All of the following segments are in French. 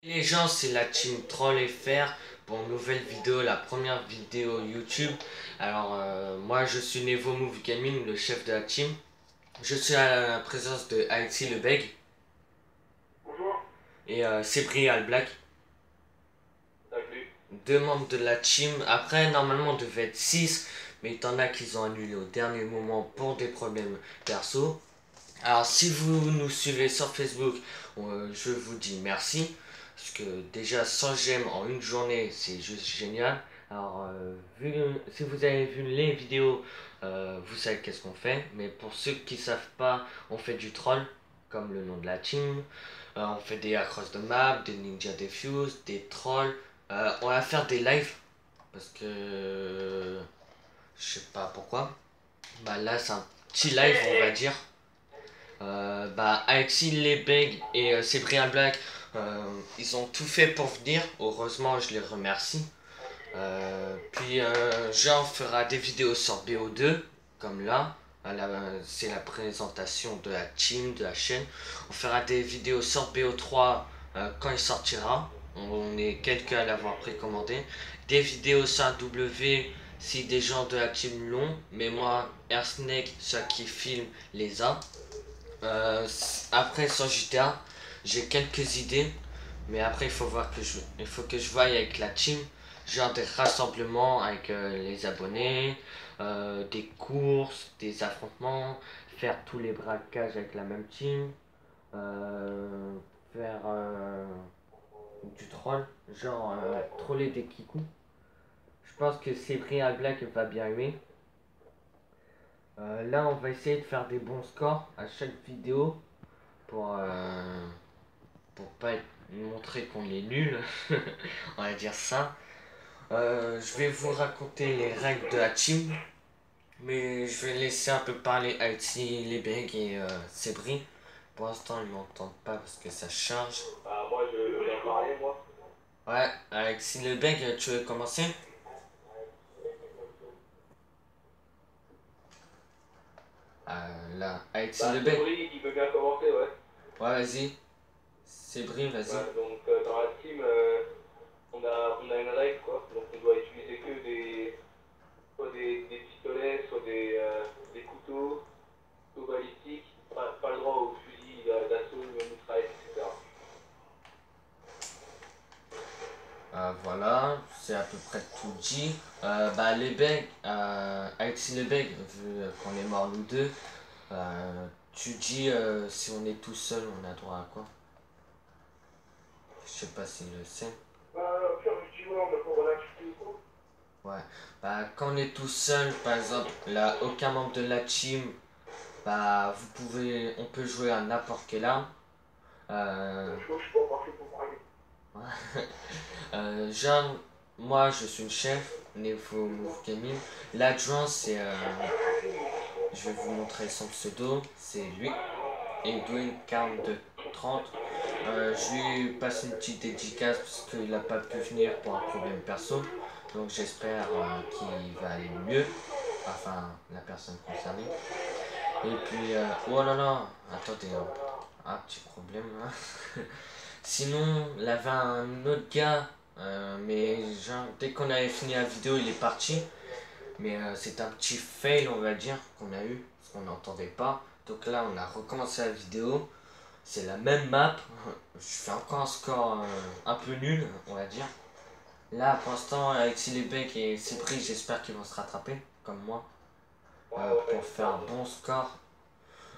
Les gens, c'est la team Troll FR pour une nouvelle vidéo, la première vidéo YouTube. Alors, moi je suis Nevo Move Gaming, le chef de la team. Je suis à la présence de IT le Beg Bonjour. et Sebri Al Black, Salut. deux membres de la team. Après, normalement, on devait être 6, mais il y en a qui ont annulé au dernier moment pour des problèmes perso. Alors, si vous nous suivez sur Facebook, je vous dis merci. Parce que déjà 100 j'aime en une journée, c'est juste génial. Alors, si vous avez vu les vidéos, vous savez qu'est-ce qu'on fait. Mais pour ceux qui savent pas, on fait du troll, comme le nom de la team. On fait des across de map, des ninja defuse, des trolls. On va faire des lives. Parce que... je sais pas pourquoi. Bah là, c'est un petit live, on va dire. Alexis Lebeg et Cyprien Black, ils ont tout fait pour venir. Heureusement, je les remercie. Jean fera des vidéos sur BO2, comme là. C'est la présentation de la team, de la chaîne. On fera des vidéos sur BO3 quand il sortira. On est quelques à l'avoir précommandé. Des vidéos sur W si des gens de la team l'ont. Mais moi, Airsnake, ceux qui filment, les a. Après sur GTA, j'ai quelques idées, mais après il faut que je voie avec la team, genre des rassemblements avec les abonnés, des courses, des affrontements, faire tous les braquages avec la même team, euh, faire du troll, genre troller des kikous. Je pense que Cyprien Black va bien aimer. Là, on va essayer de faire des bons scores à chaque vidéo pour, euh, pour pas montrer qu'on est nul, on va dire ça. Je vais vous raconter les règles de la team, mais je vais laisser un peu parler Haïti, Lebeg et Sebri. Pour l'instant, ils m'entendent pas parce que ça charge. Moi, je vais en parler, moi. Ouais, Alexis Lebeg, tu veux commencer? Là, Alexis Lebeg. Cédric, il veut bien commencer, ouais. Ouais, vas-y. Sebri, vas-y. Ouais, donc, dans la team, on a une règle, quoi. Donc, on doit utiliser que soit des pistolets, soit des couteaux, couteaux balistiques. Pas le droit aux fusils d'assaut, mitraillettes, etc. Voilà, c'est à peu près tout dit. Lebeg, Alexis Lebeg, vu qu'on est mort nous deux, tu dis si on est tout seul, on a droit à quoi? Je sais pas s'il le sait. Pire, je dis ouais, on a pour relaxer ou quoi. Ouais. Quand on est tout seul, par exemple, là, aucun membre de la team, on peut jouer à n'importe quelle arme. Je suis pas parfait pour parler. Genre, moi, je suis le chef, Nevo Move Gaming. L'adjoint, c'est, je vais vous montrer son pseudo, c'est lui. Edwin 4230. Je lui passe une petite dédicace parce qu'il n'a pas pu venir pour un problème perso. Donc j'espère qu'il va aller mieux. Enfin, la personne concernée. Et puis, oh là là, attendez, un petit problème là. Sinon, il y avait un autre gars, mais genre, dès qu'on avait fini la vidéo, il est parti. Mais c'est un petit fail, on va dire, qu'on a eu, parce qu'on n'entendait pas. Donc là, on a recommencé la vidéo. C'est la même map. Je fais encore un score un peu nul, on va dire. Là, pour l'instant, avec Silebek et Cyprien, j'espère qu'ils vont se rattraper, comme moi, pour faire un bon score.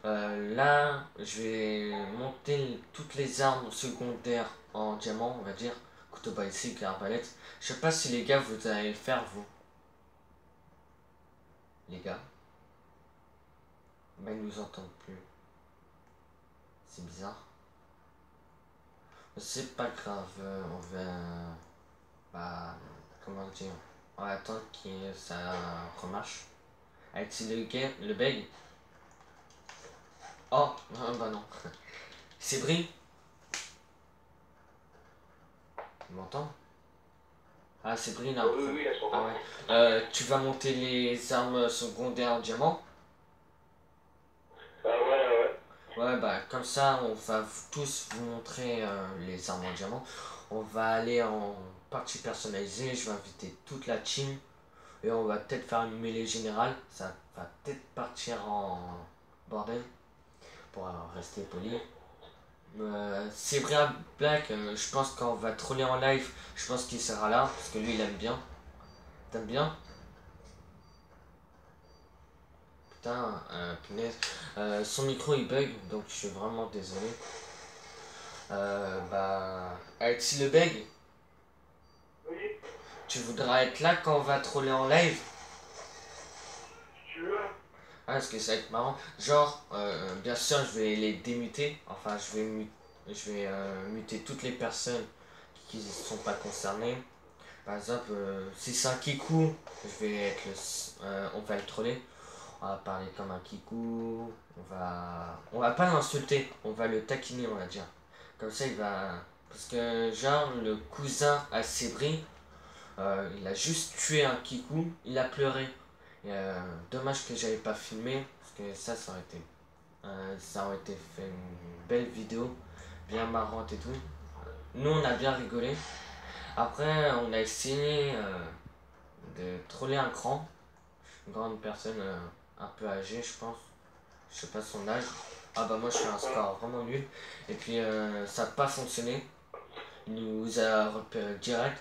Là, je vais monter toutes les armes secondaires en diamant, on va dire. Couteau balistique, arbalète. Je sais pas si les gars, vous allez le faire, vous. Les gars. Mais ils nous entendent plus. C'est bizarre. C'est pas grave, on va... comment dire? On va attendre que ça remarche. Avec le beg. Oh, bah non. C'est Brie. Tu m'entends? Ah, c'est Brie là. Oui, oui, là, je Ah t'entends. ouais. Tu vas monter les armes secondaires en diamant? Ouais, ouais. Ouais, Ouais, bah comme ça, on va tous vous montrer les armes en diamant. On va aller en partie personnalisée, je vais inviter toute la team. Et on va peut-être faire une mêlée générale. Ça va peut-être partir en bordel, pour rester poli. C'est Bria Black, je pense qu'on va troller en live. Je pense qu'il sera là, parce que lui il aime bien. T'aimes bien? Putain, punaise. Son micro il bug, donc je suis vraiment désolé. Alexis le bug, Oui, tu voudras être là quand on va troller en live? si tu veux. Ah, parce que ça va être marrant. Genre, bien sûr, je vais les démuter. Enfin, je vais muter toutes les personnes qui ne sont pas concernées. Par exemple, si c'est un kikou, on va le troller. On va parler comme un kikou. On va pas l'insulter. On va le taquiner, on va dire. Comme ça, il va. Parce que, genre, le cousin à Sébri, il a juste tué un kikou. Il a pleuré. Et, dommage que j'avais pas filmé. Parce que ça aurait été fait une belle vidéo. Bien marrante et tout. Nous, on a bien rigolé. Après, on a essayé de troller un cran, une grande personne un peu âgée, je pense. Je sais pas son âge. Ah bah moi je fais un score vraiment nul. Et puis ça n'a pas fonctionné. Il nous a repéré direct.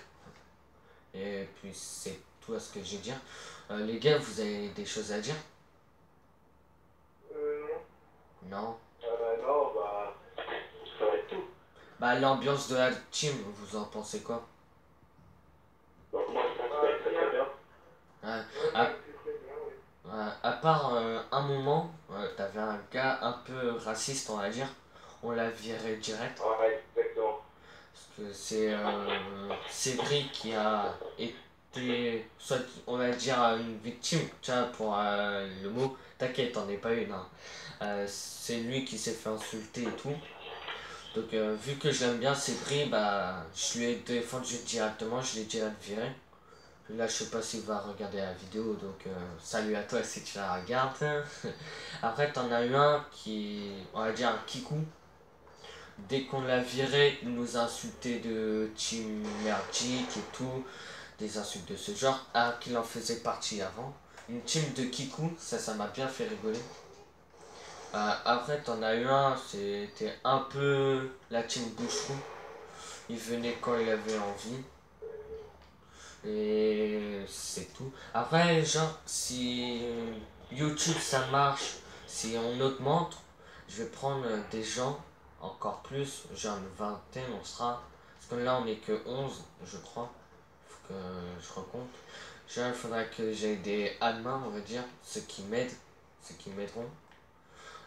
Et puis c'est tout à ce que j'ai à dire. Les gars, vous avez des choses à dire? Non. Non? Non, bah, ça va être tout. Bah l'ambiance de la team, vous en pensez quoi? Donc, moi, je pense que ça va être très très bien. Ouais, Ouais, à, c'est très bien, oui. à part un moment, t'avais un gars un peu raciste, on va dire. On l'a viré direct. Ouais, exactement. Parce que c'est Brie qui a été, soit on va dire une victime, tu vois, pour le mot. T'inquiète, t'en es pas une. Hein. C'est lui qui s'est fait insulter et tout. Donc vu que je l'aime bien, c'est Brie, bah je lui ai défendu directement, je l'ai direct viré. Là, je sais pas s'il va regarder la vidéo, donc salut à toi si tu la regardes. Après, t'en as eu un qui, on va dire un kikou. Dès qu'on l'a viré, il nous a insulté de team merdique et tout, des insultes de ce genre, alors qu'il en faisait partie avant. Une team de kikou, ça m'a bien fait rigoler. Après, t'en as eu un, c'était un peu la team boucherou. Il venait quand il avait envie. Et c'est tout. Après, genre, si YouTube ça marche, si on augmente, je vais prendre des gens encore plus, genre une vingtaine, on sera. Parce que là, on est que 11 je crois. Faut que je recompte. Genre, il faudra que j'ai des admins, on va dire, ceux qui m'aident, ceux qui m'aideront.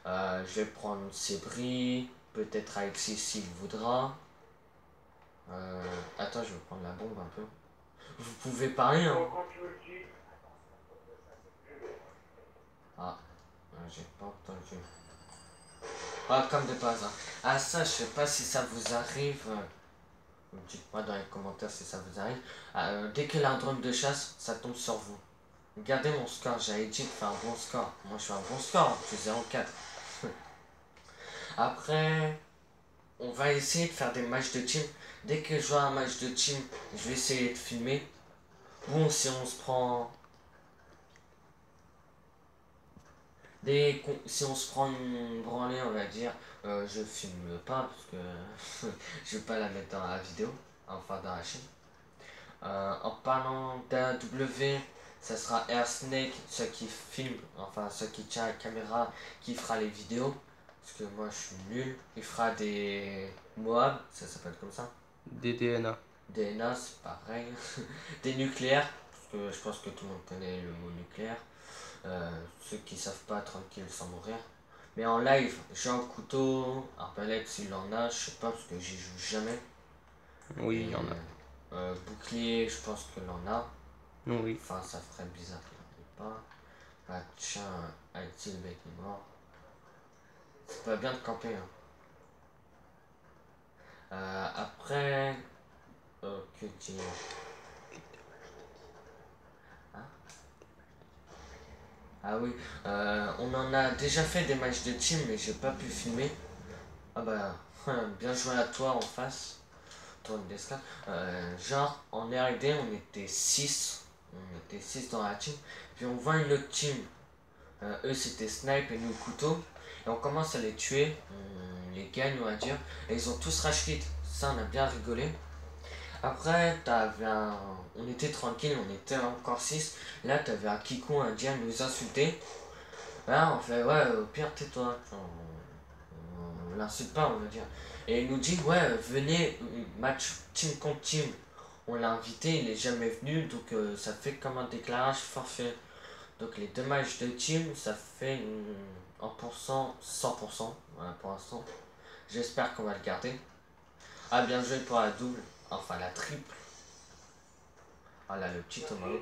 Je vais prendre Sébri, peut-être Alexis s'il voudra. Attends, je vais prendre la bombe un peu. Vous pouvez parler, hein. Quand tu me le dis, Ah, j'ai pas entendu. Ah, comme de pas hasard. Ah, ça, je sais pas si ça vous arrive. Dites-moi dans les commentaires si ça vous arrive. Dès qu'il y a un drone de chasse, ça tombe sur vous. Regardez mon score, j'avais dit de faire un bon score. Moi, je fais un bon score, je suis 0,4. Après, on va essayer de faire des matchs de team. Dès que je vois un match de team, je vais essayer de filmer. Bon, si on se prend si on se prend une branlée, on va dire, je filme pas parce que je vais pas la mettre dans la vidéo, enfin dans la chaîne. En parlant d'AW, ça sera Air Snake, ceux qui filme, enfin ceux qui tient la caméra, qui fera les vidéos. Parce que moi je suis nul. Il fera des Moab, ça s'appelle comme ça. Des DNA. Des NA, c'est pareil. Des nucléaires, parce que je pense que tout le monde connaît le mot nucléaire. Ceux qui savent pas, tranquille, sans mourir. Mais en live, j'ai un couteau, arbalète s'il en a, je sais pas parce que j'y joue jamais. Oui, il y en a. Bouclier, je pense que l'on a. Oui. Enfin, ça ferait bizarre qu'il n'en ait pas. Ah tiens, Haïti, le mec est mort. C'est pas bien de camper. Hein. Après, que dire? Hein? Ah oui, on en a déjà fait des matchs de team, mais j'ai pas pu filmer. Ah bah, bien joué à toi en face, toi Descartes. Genre, en R&D, on était 6. On était 6 dans la team. Puis on voit une autre team. Eux, c'était Snipe et nous Couteau. Et on commence à les tuer. On les gagne, on va dire. Et ils ont tous rage quit. Ça, on a bien rigolé. Après, on était tranquille, on était encore 6. Là, t'avais un Kikou indien nous insulter. Là, on fait, ouais, au pire, tais-toi. On l'insulte pas, on va dire. Et il nous dit, ouais, venez, match team contre team. On l'a invité, il est jamais venu, donc ça fait comme un déclarage forfait. Donc les deux matchs de team, ça fait en pourcent 100%, voilà, pour l'instant. J'espère qu'on va le garder. Ah, bien joué pour la double, enfin la triple. Ah là, le petit tomahawk.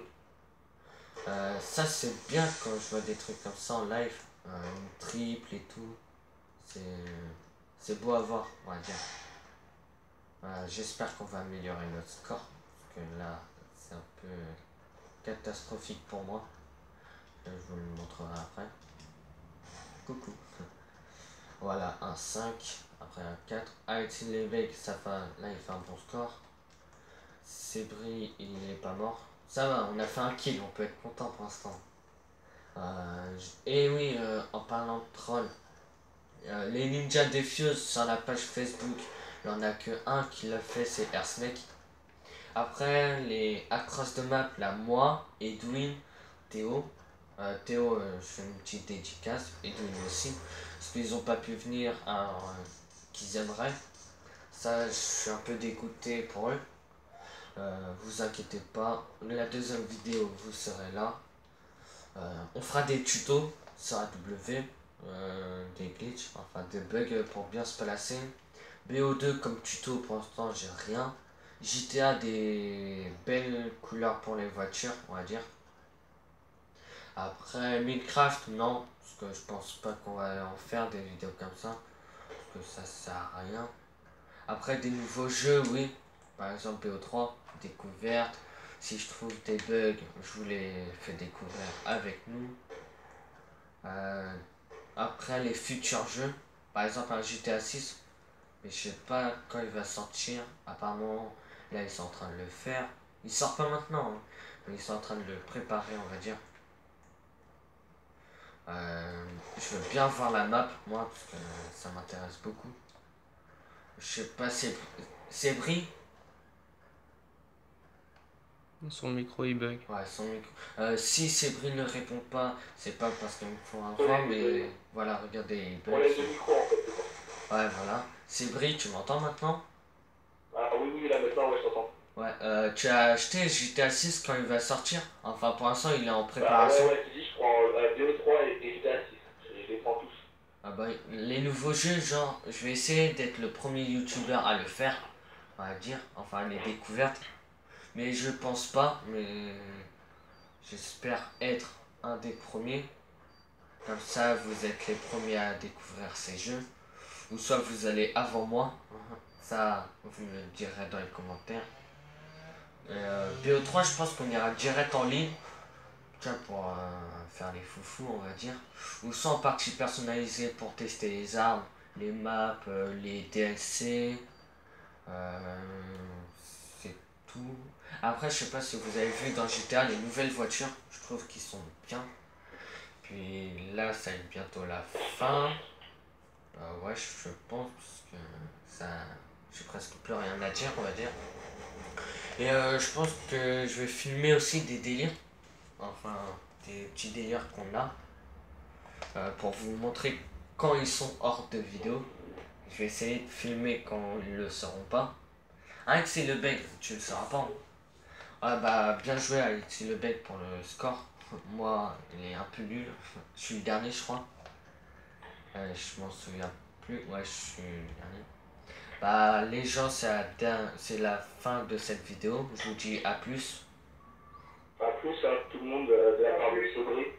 Ça, c'est bien quand je vois des trucs comme ça en live. Une triple et tout. C'est beau à voir, on va dire. J'espère qu'on va améliorer notre score. Parce que là, c'est un peu catastrophique pour moi. Je vous le montrerai après. Coucou. Voilà, un 5. Après un 4. Avec l'évêque, ça fait, là, il fait un bon score. Sebri, il est pas mort. Ça va, on a fait un kill, on peut être content pour l'instant. Et oui, en parlant de troll, les ninjas Defios sur la page Facebook, il n'y en a que un qui l'a fait, c'est Airsnake. Après, les Across de Map, là, moi, Edwin, Théo. Théo, je fais une petite dédicace, Edwin aussi, parce qu'ils n'ont pas pu venir alors qu'ils aimeraient. Ça, je suis un peu dégoûté pour eux. Vous inquiétez pas, la deuxième vidéo, vous serez là. On fera des tutos sur AW, des glitches, enfin des bugs pour bien se placer. BO2 comme tuto, pour l'instant j'ai rien. GTA, des belles couleurs pour les voitures, on va dire. Après Minecraft, non, parce que je pense pas qu'on va en faire des vidéos comme ça, parce que ça sert à rien. Après des nouveaux jeux, oui, par exemple BO3, découverte. Si je trouve des bugs, je vous les fais découvrir avec nous. Après les futurs jeux, par exemple un GTA 6, mais je sais pas quand il va sortir. Apparemment, là ils sont en train de le faire. Il sort pas maintenant, hein, mais ils sont en train de le préparer, on va dire. Je veux bien voir la map, moi, parce que ça m'intéresse beaucoup. Je sais pas, c'est Brie. Son micro il bug. Ouais, son micro. Si Sébri ne répond pas, c'est pas parce qu'il me faut un vent, mais voilà, regardez, il bug. Problème de micro en fait. Ouais, voilà. Sébri, tu m'entends maintenant? Ah oui, oui, là maintenant, ouais, je t'entends. Ouais, tu as acheté GTA 6 quand il va sortir? Enfin, pour l'instant, il est en Bah préparation. ouais, tu dis, je prends BO3 et GTA 6. Je les prends tous. Ah bah, les nouveaux jeux, genre, je vais essayer d'être le premier youtubeur à le faire, on va dire, enfin, les découvertes. Mais je pense pas, mais j'espère être un des premiers. Comme ça, vous êtes les premiers à découvrir ces jeux. Ou soit vous allez avant moi. Ça, vous me le direz dans les commentaires. BO3, je pense qu'on ira direct en ligne. Tiens, pour faire les foufous, on va dire. Ou soit en partie personnalisée pour tester les armes, les maps, les DLC. C'est tout. Après, je sais pas si vous avez vu dans GTA les nouvelles voitures. Je trouve qu'ils sont bien. Puis là, ça va être bientôt la fin. Ouais, je pense que ça. J'ai presque plus rien à dire, on va dire. Et je pense que je vais filmer aussi des délires. Enfin, des petits délires qu'on a. Pour vous montrer quand ils sont hors de vidéo. Je vais essayer de filmer quand ils le seront pas. Alexis Lebec, tu le sauras pas. Ah bah, bien joué Alexis Lebec pour le score. Moi, il est un peu nul. Je suis le dernier, je crois. Je m'en souviens plus. Ouais, je suis le dernier. Bah, les gens, c'est la fin de cette vidéo. Je vous dis à plus. À plus, hein, tout le monde de la part de Sodré.